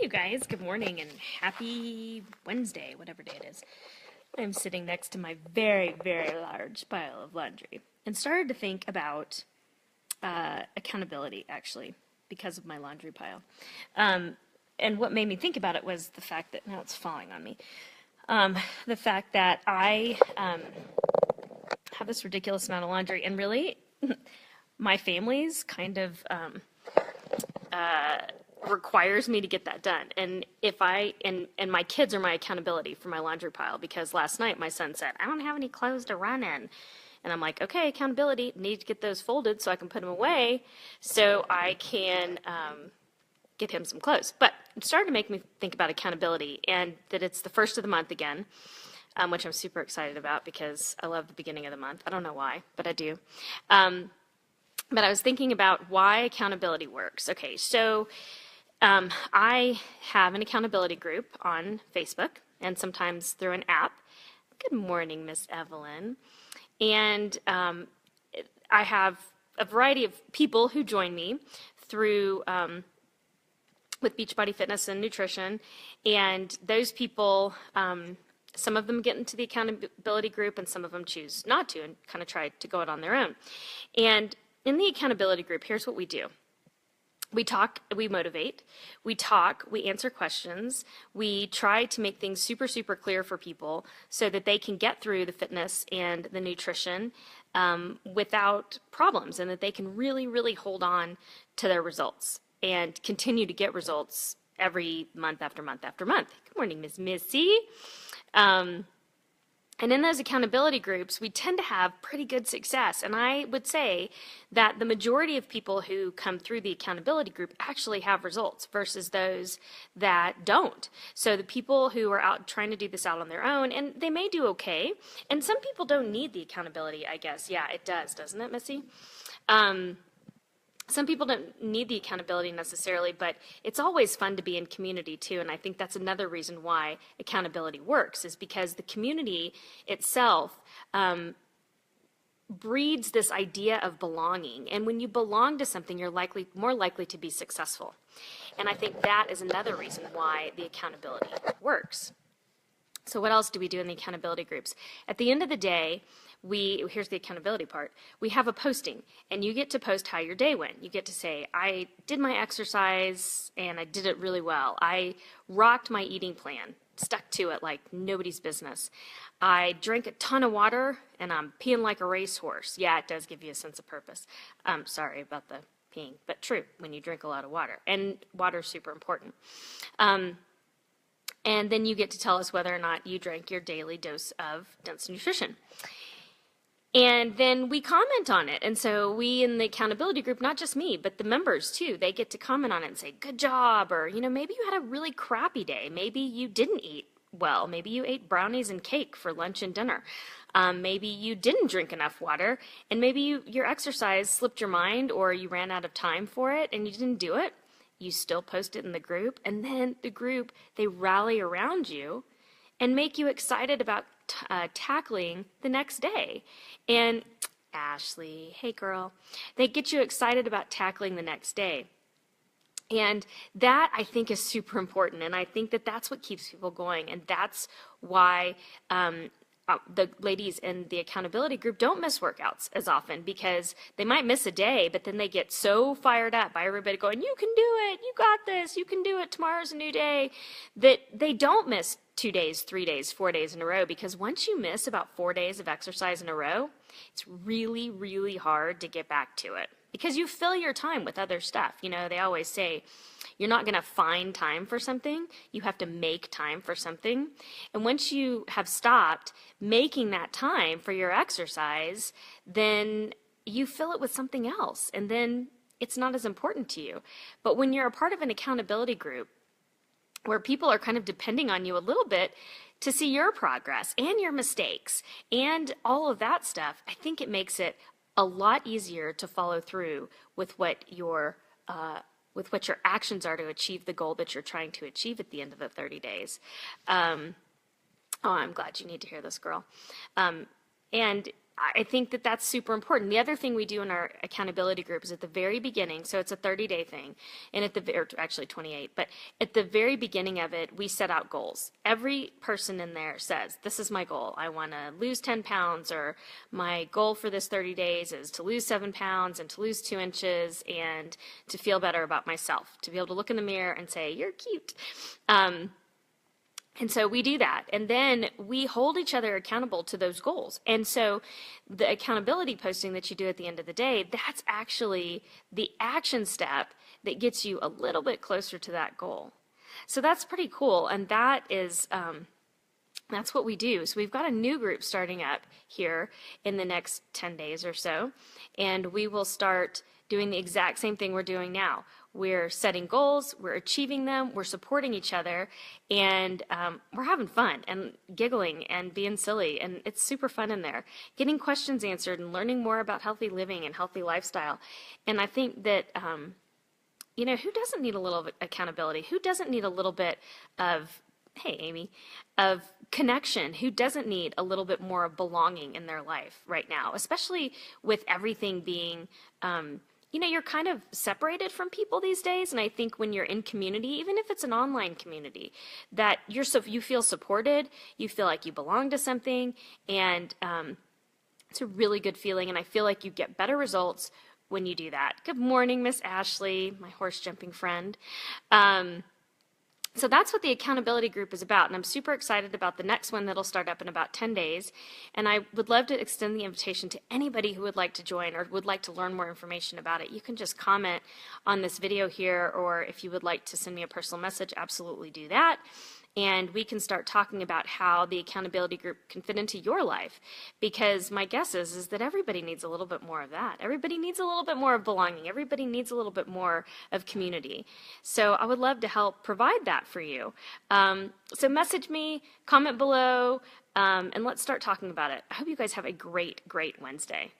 you guys, good morning and happy Wednesday, whatever day it is. I'm sitting next to my very, very large pile of laundry and started to think about accountability actually because of my laundry pile. And what made me think about it was the fact that now it's falling on me. The fact that I have this ridiculous amount of laundry, and really, my family's kind of requires me to get that done. And if and my kids are my accountability for my laundry pile, because last night my son said, I don't have any clothes to run in. And I'm like, okay, accountability, need to get those folded so I can put them away so I can get him some clothes. But it started to make me think about accountability, and that it's the first of the month again, which I'm super excited about because I love the beginning of the month. I don't know why, but I do. But I was thinking about why accountability works. Okay, so I have an accountability group on Facebook and sometimes through an app. Good morning, Miss Evelyn. And I have a variety of people who join me through with Beachbody Fitness and Nutrition. And those people, some of them get into the accountability group and some of them choose not to and kind of try to go it on their own. And in the accountability group, here's what we do. We talk, we motivate, we talk, we answer questions, we try to make things super, super clear for people so that they can get through the fitness and the nutrition without problems, and that they can really, really hold on to their results and continue to get results every month after month after month. Good morning, Miss Missy. And in those accountability groups, we tend to have pretty good success. And I would say that the majority of people who come through the accountability group actually have results versus those that don't. So the people who are out trying to do this out on their own, and they may do okay. And some people don't need the accountability, I guess. Yeah, it does, doesn't it, Missy? Some people don't need the accountability necessarily, but it's always fun to be in community too. And I think that's another reason why accountability works, is because the community itself breeds this idea of belonging. And when you belong to something, you're more likely to be successful. And I think that is another reason why the accountability works. So what else do we do in the accountability groups? At the end of the day, here's the accountability part. We have a posting, and you get to post how your day went. You get to say, I did my exercise, and I did it really well. I rocked my eating plan, stuck to it like nobody's business. I drank a ton of water, and I'm peeing like a racehorse. Yeah, it does give you a sense of purpose. Sorry about the peeing, but true, when you drink a lot of water. And water is super important. And then you get to tell us whether or not you drank your daily dose of dense nutrition. And then we comment on it. And so we in the accountability group, not just me, but the members too, they get to comment on it and say, good job. Or, maybe you had a really crappy day. Maybe you didn't eat well. Maybe you ate brownies and cake for lunch and dinner. Maybe you didn't drink enough water. And maybe your exercise slipped your mind, or you ran out of time for it and you didn't do it. You still post it in the group. And then the group, they rally around you and make you excited about tackling the next day. And Ashley, hey girl, they get you excited about tackling the next day. And that, I think, is super important. And I think that that's what keeps people going. And that's why the ladies in the accountability group don't miss workouts as often, because they might miss a day, but then they get so fired up by everybody going, you can do it, you got this, you can do it, tomorrow's a new day, that they don't miss 2 days, 3 days, 4 days in a row. Because once you miss about 4 days of exercise in a row, it's really, really hard to get back to it, because you fill your time with other stuff. They always say you're not going to find time for something, you have to make time for something. And once you have stopped making that time for your exercise, then you fill it with something else, and then it's not as important to you. But when you're a part of an accountability group where people are kind of depending on you a little bit to see your progress and your mistakes and all of that stuff, I think it makes it a lot easier to follow through with what your actions are to achieve the goal that you're trying to achieve at the end of the 30 days. Oh, I'm glad you need to hear this, girl. And I think that that's super important. The other thing we do in our accountability group is at the very beginning, so it's a 30-day thing, and or actually 28, but at the very beginning of it, we set out goals. Every person in there says, this is my goal. I want to lose 10 pounds, or my goal for this 30 days is to lose 7 pounds and to lose 2 inches and to feel better about myself, to be able to look in the mirror and say, you're cute. And so we do that, and then we hold each other accountable to those goals. And so the accountability posting that you do at the end of the day, that's actually the action step that gets you a little bit closer to that goal. So that's pretty cool, and that is that's what we do. So we've got a new group starting up here in the next 10 days or so, and we will start doing the exact same thing we're doing now. We're setting goals, we're achieving them, we're supporting each other, and we're having fun and giggling and being silly, and it's super fun in there. Getting questions answered and learning more about healthy living and healthy lifestyle. And I think that, you know, who doesn't need a little accountability? Who doesn't need a little bit of, hey, Amy, of connection? Who doesn't need a little bit more of belonging in their life right now, especially with everything being, you know, you're kind of separated from people these days, and I think when you're in community, even if it's an online community, that you feel supported, you feel like you belong to something, and it's a really good feeling, and I feel like you get better results when you do that. Good morning, Miss Ashley, my horse jumping friend. So that's what the accountability group is about, and I'm super excited about the next one that'll start up in about 10 days, and I would love to extend the invitation to anybody who would like to join or would like to learn more information about it. You can just comment on this video here, or if you would like to send me a personal message, absolutely do that. And we can start talking about how the accountability group can fit into your life, because my guess is that everybody needs a little bit more of that. Everybody needs a little bit more of belonging. Everybody needs a little bit more of community. So I would love to help provide that for you. So message me, comment below, and let's start talking about it. I hope you guys have a great, great Wednesday.